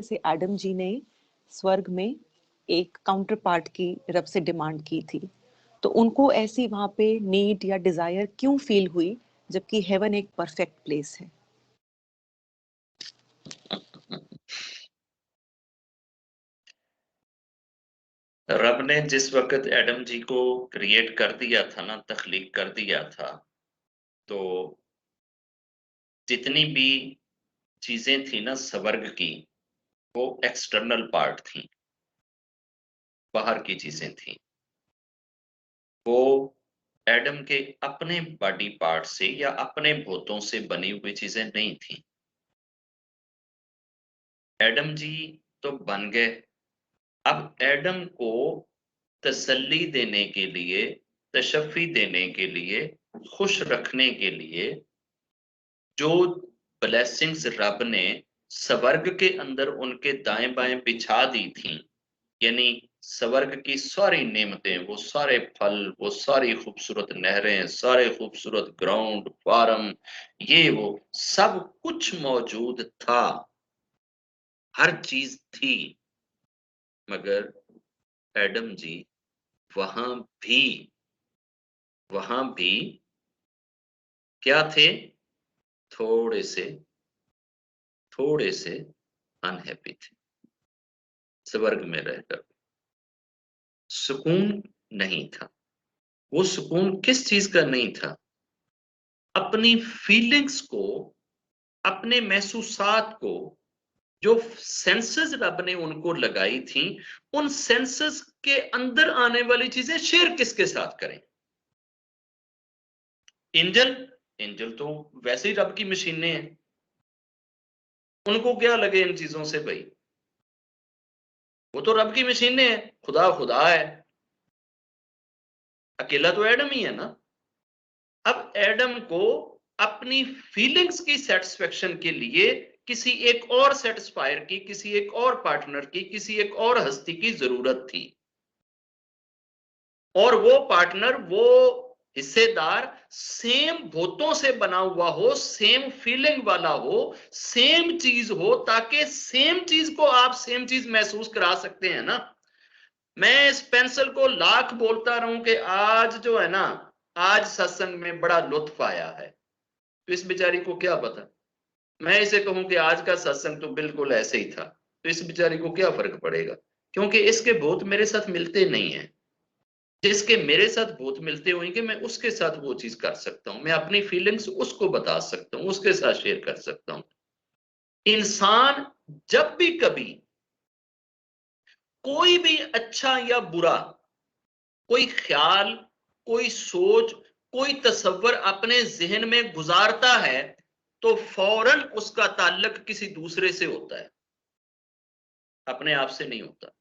जैसे एडम जी ने स्वर्ग में एक काउंटर पार्ट की रब से डिमांड की थी, तो उनको ऐसी वहां पे नीड या डिजायर क्यों फील हुई, जबकि हेवन एक परफेक्ट प्लेस है? रब ने जिस वक्त एडम जी को क्रिएट कर दिया था ना, तख्लीक कर दिया था, तो जितनी भी चीजें थी ना स्वर्ग की, वो एक्सटर्नल पार्ट थी, बाहर की चीजें थी। वो एडम के अपने बॉडी पार्ट से या अपने भूतों से बनी हुई चीजें नहीं थी। एडम जी तो बन गए। अब एडम को तसल्ली देने के लिए, तशफ़ी देने के लिए, खुश रखने के लिए जो ब्लेसिंग्स रब ने स्वर्ग के अंदर उनके दाएं बाएं बिछा दी थी, यानी स्वर्ग की सारी नेमतें, वो सारे फल, वो सारी खूबसूरत नहरें, सारे खूबसूरत ग्राउंड, फार्म, ये वो सब कुछ मौजूद था, हर चीज थी। मगर एडम जी वहां भी वहां भी क्या थे? थोड़े से थोड़े से अनहैप्पी थे। स्वर्ग में रहकर सुकून नहीं था। वो सुकून किस चीज का नहीं था? अपनी फीलिंग्स को, अपने महसूसात को, जो सेंसेस रब ने उनको लगाई थी, उन सेंसेस के अंदर आने वाली चीजें शेयर किसके साथ करें? एंजल एंजल तो वैसे ही रब की मशीनें हैं, उनको क्या लगे इन चीजों से भाई? वो तो रब की मशीनें हैं, खुदा खुदा है, अकेला तो एडम ही है ना। अब एडम को अपनी फीलिंग्स की सेटिस्फेक्शन के लिए किसी एक और सेटिस्फायर की, किसी एक और पार्टनर की, किसी एक और हस्ती की जरूरत थी। और वो पार्टनर, वो हिस्सेदार सेम भूतों से बना हुआ हो, सेम फीलिंग वाला हो, सेम चीज हो, ताकि सेम चीज को आप सेम चीज महसूस करा सकते हैं ना। मैं इस पेंसिल को लाख बोलता रहूं कि आज जो है ना, आज सत्संग में बड़ा लुत्फ आया है, तो इस बेचारी को क्या पता। मैं इसे कहूं कि आज का सत्संग तो बिल्कुल ऐसे ही था, तो इस बेचारी को क्या फर्क पड़ेगा? क्योंकि इसके भूत मेरे साथ मिलते नहीं है। जिसके मेरे साथ भूत मिलते होंगे, मैं उसके साथ वो चीज कर सकता हूं, मैं अपनी फीलिंग्स उसको बता सकता हूं, उसके साथ शेयर कर सकता हूं। इंसान जब भी कभी कोई भी अच्छा या बुरा, कोई ख्याल, कोई सोच, कोई तसव्वुर अपने जहन में गुजारता है, तो फौरन उसका ताल्लुक किसी दूसरे से होता है, अपने आप से नहीं होता।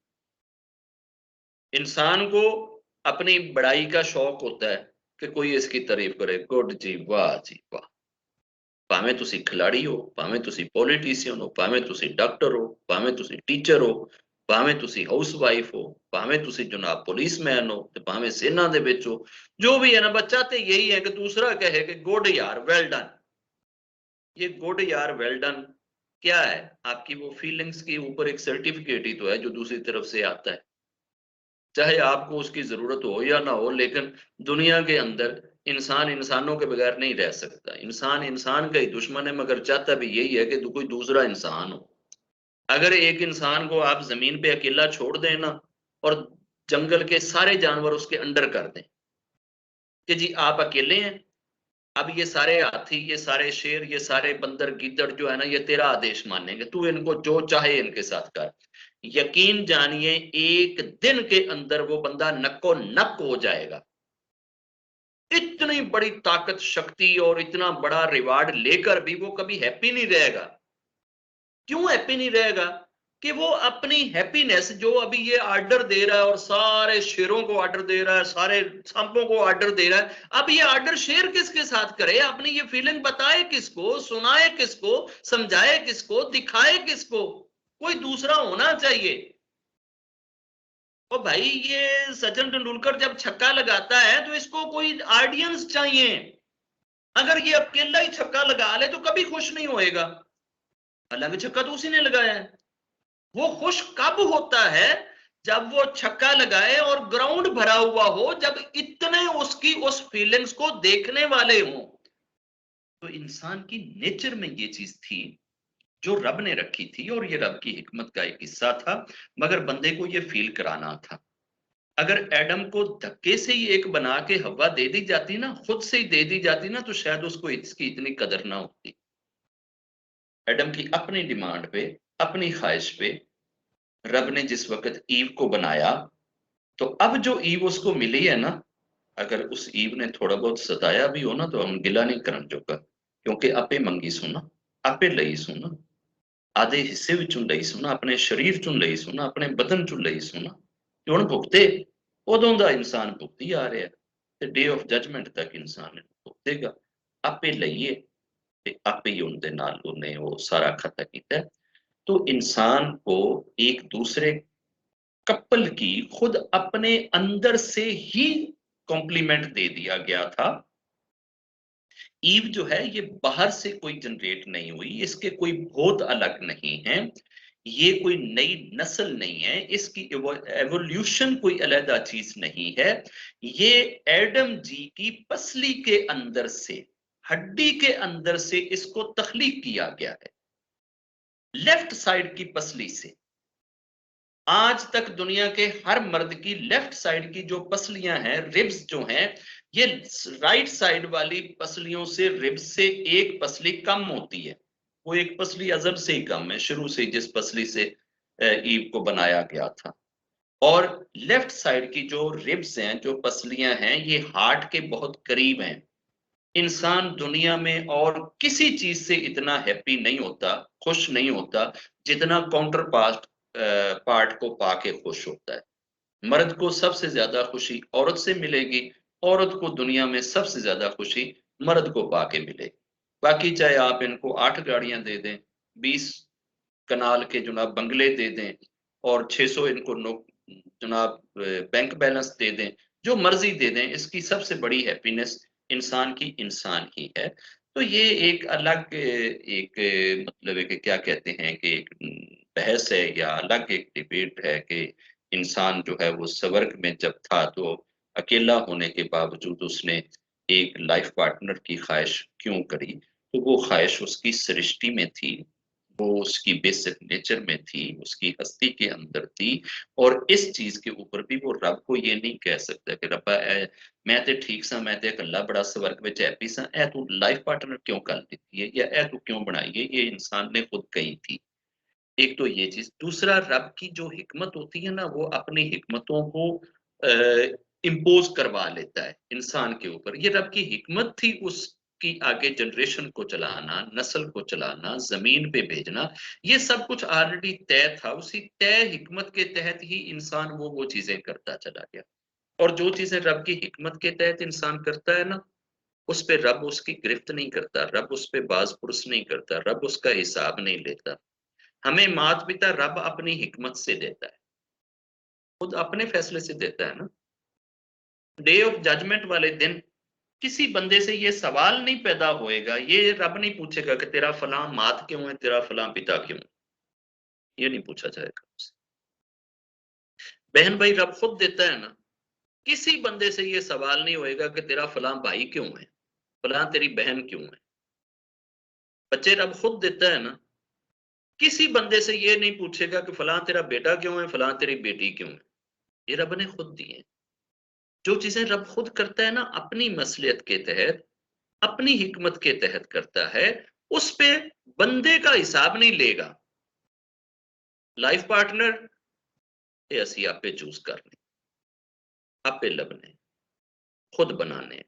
इंसान को अपनी बड़ाई का शौक होता है कि कोई इसकी तारीफ करे, गुड जी, वाह जी वाह। भावें तुसी खिलाड़ी हो, भावें तुसी पॉलिटिशियन हो, भावें तुसी डॉक्टर हो, भावें तुसी टीचर हो, भावें तुसी हाउस वाइफ हो, भावें तुसी जनाब पुलिसमैन हो, ते भावें सेना दे विच हो, जो भी है ना, बच्चा ते यही है कि दूसरा कहे कि गुड यार, वेल डन। ये गुड यार, वेल डन क्या है? आपकी वो फीलिंग्स के ऊपर एक सर्टिफिकेट ही तो है जो दूसरी तरफ से आता है। चाहे आपको उसकी जरूरत हो या ना हो, लेकिन दुनिया के अंदर इंसान इंसानों के बगैर नहीं रह सकता। इंसान इंसान का ही दुश्मन है, मगर चाहता भी यही है कि कोई दूसरा इंसान हो। अगर एक इंसान को आप जमीन पे अकेला छोड़ दें ना, और जंगल के सारे जानवर उसके अंडर कर दें कि जी आप अकेले हैं, अब ये सारे हाथी, ये सारे शेर, ये सारे बंदर गीदड़ जो है ना, ये तेरा आदेश मानेंगे, तू इनको जो चाहे इनके साथ कर। यकीन जानिए, एक दिन के अंदर वो बंदा नक्को नक हो जाएगा। इतनी बड़ी ताकत, शक्ति और इतना बड़ा रिवार्ड लेकर भी वो कभी हैप्पी नहीं रहेगा। क्यों हैप्पी नहीं रहेगा? कि वो अपनी हैप्पीनेस जो अभी ये ऑर्डर दे रहा है, और सारे शेरों को ऑर्डर दे रहा है, सारे सांपों को ऑर्डर दे रहा है, अब ये ऑर्डर शेयर किसके साथ करे? अपनी ये फीलिंग बताए किसको, सुनाए किसको, समझाए किसको, दिखाए किसको? कोई दूसरा होना चाहिए। ओ भाई, ये सचिन तेंदुलकर जब छक्का लगाता है तो इसको कोई ऑडियंस चाहिए। अगर ये अकेला ही छक्का लगा ले तो कभी खुश नहीं होएगा। हालांकि छक्का तो उसी ने लगाया है। वो खुश कब होता है? जब वो छक्का लगाए और ग्राउंड भरा हुआ हो, जब इतने उसकी उस फीलिंग्स को देखने वाले हों। तो इंसान की नेचर में ये चीज थी जो रब ने रखी थी, और ये रब की हिकमत का एक हिस्सा था, मगर बंदे को ये फील कराना था। अगर एडम को धक्के से ही एक बना के हवा दे दी जाती ना, खुद से ही दे दी जाती ना, तो शायद उसको इसकी इतनी कदर ना होती। एडम की अपनी डिमांड पे, अपनी ख्वाहिश पे रब ने जिस वक्त ईव को बनाया, तो अब जो ईव उसको मिली है ना, अगर उस ईव ने थोड़ा बहुत सताया भी हो ना, तो हम गिला नहीं करन जोगा, क्योंकि आपे मंगी सुना, आपे लई सुना, आधे हिस्से विचों लई सुना, अपने शरीर चों लई सुना, अपने बदन चों लई सुना, ते हुण भुगते उदों दा इंसान भुगती आ रहा है, ते डे ऑफ जजमेंट तक इंसान भुगतेगा। आपे लईए ते आपे ही उनदे नाल उन्हें वो सारा खता कीता है। तो इंसान को एक दूसरे कपल की खुद अपने अंदर से ही कॉम्प्लीमेंट दे दिया गया था। ईव जो है ये बाहर से कोई जनरेट नहीं हुई, इसके कोई बहुत अलग नहीं है, ये कोई नई नस्ल नहीं है, इसकी एवोल्यूशन कोई अलग चीज नहीं है। ये एडम जी की पसली के अंदर से, हड्डी के अंदर से इसको तख्लीक किया गया है, लेफ्ट साइड की पसली से। आज तक दुनिया के हर मर्द की लेफ्ट साइड की जो पसलियां हैं, रिब्स जो हैं, ये राइट साइड वाली पसलियों से, रिब्स से एक पसली कम होती है। वो एक पसली अजब से ही कम है, शुरू से जिस पसली से ईव को बनाया गया था। और लेफ्ट साइड की जो रिब्स हैं, जो पसलियां हैं, ये हार्ट के बहुत करीब हैं। इंसान दुनिया में और किसी चीज से इतना हैप्पी नहीं होता, खुश नहीं होता, जितना काउंटर पास्ट पार्ट को पाके खुश होता है। मर्द को सबसे ज्यादा खुशी औरत से मिलेगी, औरत को दुनिया में सबसे ज्यादा खुशी मर्द को पाके मिलेगी। बाकी चाहे आप इनको 8 गाड़ियां दे दें, 20 कनाल के जनाब बंगले दे दें, और 600 इनको जनाब बैंक बैलेंस दे दें, जो मर्जी दे दें, इसकी सबसे बड़ी हैप्पीनेस इंसान की इंसान ही है। तो ये एक अलग एक मतलब एक क्या कहते हैं कि एक बहस है, या अलग एक डिबेट है कि इंसान जो है वो स्वर्ग में जब था तो अकेला होने के बावजूद उसने एक लाइफ पार्टनर की ख्वाहिश क्यों करी? तो वो ख्वाहिश उसकी सृष्टि में थी, वो उसकी बेसिक नेचर में थी, उसकी हस्ती के अंदर थी। और इस चीज के ऊपर भी वो रब को ये नहीं कह सकता कि रब्बा मैं ते ठीक सा, मैं ते अल्लाह बड़ा स्वर्ग विच हैप्पी सा, ए तू लाइफ पार्टनर क्यों कर देती है, या ए तू क्यों बनाई है? ये इंसान ने खुद कही थी। एक तो ये चीज, दूसरा रब की जो हिकमत होती है ना, वो अपनी हिकमतों को इम्पोज करवा लेता है इंसान के ऊपर। ये रब की हिकमत थी, उसकी आगे जनरेशन को चलाना, नस्ल को चलाना, जमीन पे भेजना, ये सब कुछ ऑलरेडी तय था। उसी तय हिकमत के तहत ही इंसान वो चीजें करता चला गया। और जो चीजें रब की हिकमत के तहत इंसान करता है ना, उस पे रब उसकी गिरफ्त नहीं करता, रब उस पे बाज पुरस नहीं करता, रब उसका हिसाब नहीं लेता। हमें माता पिता रब अपनी हिकमत से देता है, खुद अपने फैसले से देता है ना। डे ऑफ जजमेंट वाले दिन किसी बंदे से ये सवाल नहीं पैदा होएगा, ये रब नहीं पूछेगा कि तेरा फलां मात क्यों है, तेरा फलां पिता क्यों है, ये नहीं पूछा जाएगा उससे। बहन भाई रब खुद देता है ना, किसी बंदे से ये सवाल नहीं होएगा कि तेरा फलां भाई क्यों है, फलां तेरी बहन क्यों है। बच्चे रब खुद देता है ना, किसी बंदे से ये नहीं पूछेगा कि फलां तेरा बेटा क्यों है, फलां तेरी बेटी क्यों है। ये रब ने खुद दी है। जो चीजें रब खुद करता है ना, अपनी मसलियत के तहत, अपनी हिकमत के तहत करता है, उस पे बंदे का हिसाब नहीं लेगा। लाइफ पार्टनर ये ਅਸੀਂ आपे चूज करने, आपे लभने, खुद बनाने।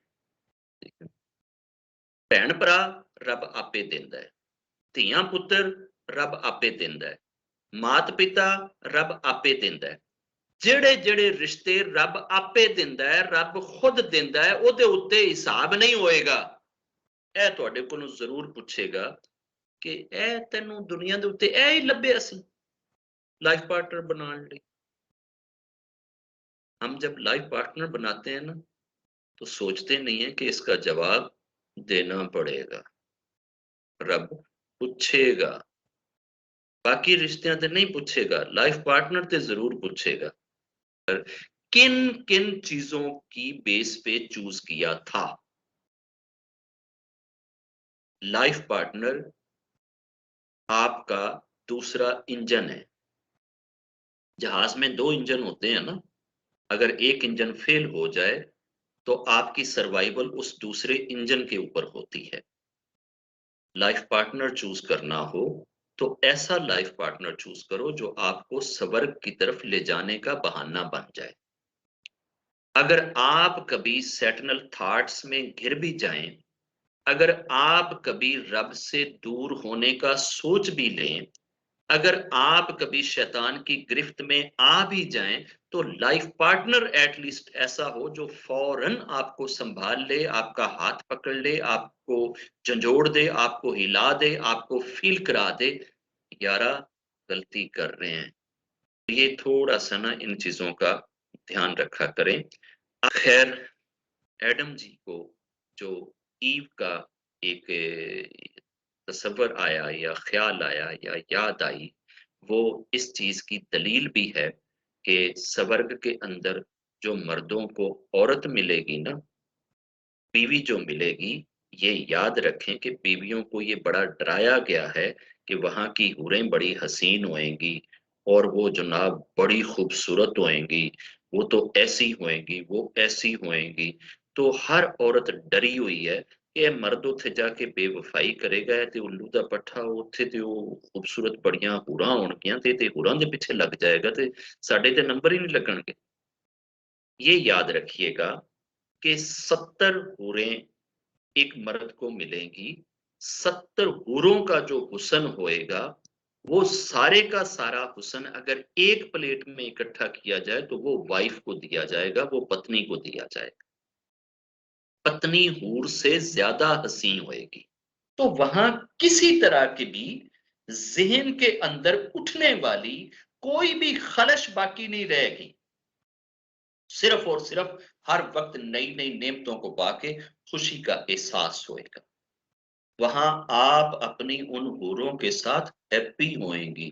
भैन भरा रब आपे देंदा है, ਧੀਆਂ पुत्र रब आपे देंदा है, मात पिता रब आपे देंदा है। ਜਿਹੜੇ ਜਿਹੜੇ ਰਿਸ਼ਤੇ ਰੱਬ ਆਪੇ ਦਿੰਦਾ ਹੈ, ਰੱਬ ਖੁਦ ਦਿੰਦਾ ਹੈ, ਉਹਦੇ ਉੱਤੇ ਹਿਸਾਬ ਨਹੀਂ ਹੋਏਗਾ। ਇਹ ਤੁਹਾਡੇ ਕੋਲੋਂ ਜ਼ਰੂਰ ਪੁੱਛੇਗਾ कि ਇਹ ਤੈਨੂੰ ਦੁਨੀਆ ਦੇ ਉੱਤੇ ਇਹ ਹੀ ਲੱਭਿਆ ਸੀ लाइफ पार्टनर बनाने ਲਈ। हम जब लाइफ पार्टनर बनाते हैं ना, तो सोचते नहीं है कि इसका जवाब देना पड़ेगा, रब पूछेगा। बाकी रिश्तियां ते नहीं पूछेगा, लाइफ पार्टनर ते जरूर पूछेगा पर किन किन चीजों की बेस पे चूज किया था। लाइफ पार्टनर आपका दूसरा इंजन है। जहाज में दो इंजन होते हैं ना, अगर एक इंजन फेल हो जाए तो आपकी सर्वाइवल उस दूसरे इंजन के ऊपर होती है। लाइफ पार्टनर चूज करना हो तो ऐसा लाइफ पार्टनर चूज करो जो आपको स्वर्ग की तरफ ले जाने का बहाना बन जाए। अगर आप कभी सैटनल थॉट्स में घिर भी जाएं, अगर आप कभी रब से दूर होने का सोच भी लें, अगर आप कभी शैतान की गिरफ्त में आ भी जाएं, तो लाइफ पार्टनर एटलीस्ट ऐसा हो जो फौरन आपको संभाल ले, आपका हाथ पकड़ ले, आपको झंझोड़ दे, आपको हिला दे, आपको फील करा दे यारा गलती कर रहे हैं। ये थोड़ा सा ना इन चीजों का ध्यान रखा करें। खैर, एडम जी को जो ईव का एक तसव्वुर आया या ख्याल आया या याद आई, वो इस चीज की दलील भी है कि स्वर्ग के अंदर जो मर्दों को औरत मिलेगी ना, बीवी जो मिलेगी, ये याद रखें कि बीवियों को ये बड़ा डराया गया है कि वहां की हूरें बड़ी हसीन होएंगी और वो जनाब बड़ी खूबसूरत होएंगी, वो तो ऐसी होएंगी, वो ऐसी होएंगी। तो हर औरत डरी हुई है कि ये मर्द उत्थे जाके बेवफाई करेगा ते उल्लू दा पट्ठा उत्थे ते वो खूबसूरत बड़ियां हुरां होणगियां ते हुरां दे पिछे लग जाएगा ते साडे ते नंबर ही नहीं लगणगे। ये याद रखिएगा कि 70 हूरें एक मर्द को मिलेंगी। 70 हूरों का जो हुस्न होएगा, वो सारे का सारा हुस्न अगर एक प्लेट में इकट्ठा किया जाए तो वो वाइफ को दिया जाएगा, वो पत्नी को दिया जाएगा। पत्नी हूर से ज्यादा हसीन होएगी। तो वहां किसी तरह की भी ज़हन के अंदर उठने वाली कोई भी खलश बाकी नहीं रहेगी। सिर्फ और सिर्फ हर वक्त नई नई नेमतों को पाके खुशी का एहसास होएगा। वहां आप अपनी उन हूरों के साथ हैप्पी होएंगी,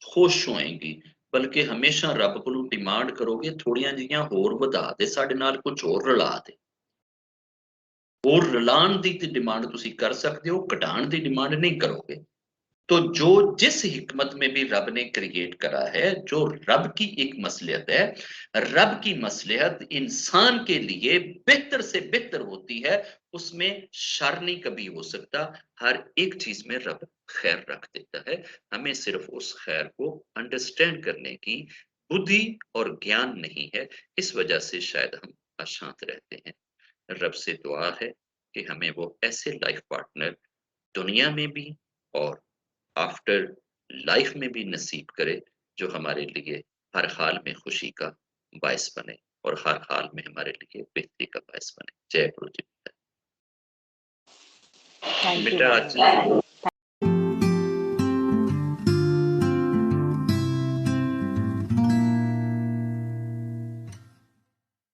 खुश होएंगी। बल्कि हमेशा रब को डिमांड करोगे थोड़ियां जिहियां होर वधा दे, साडे नाल कुछ होर रला दे। और रलाण दी ते डिमांड तुसी कर सकते हो, घटाण दी डिमांड नहीं करोगे। तो जो जिस हिकमत में भी रब ने क्रिएट करा है, जो रब की एक मसलियत है, रब की मसलियत इंसान के लिए बेहतर से बेहतर होती है, उसमें शर नहीं कभी हो सकता। हर एक चीज में रब खैर रख देता है। हमें सिर्फ उस खैर को अंडरस्टैंड करने की बुद्धि और ज्ञान नहीं है। इस वजह से शायद हम अशांत रहते हैं। रब से दुआ है कि हमें वो ऐसे लाइफ पार्टनर दुनिया में भी और आफ्टर लाइफ में भी नसीब करे जो हमारे लिए हर हाल में खुशी का बायस बने और हर हाल में हमारे लिए बेहतरी का बायस बने। जय गुरु जी। थैंक यू बेटा मैम। आज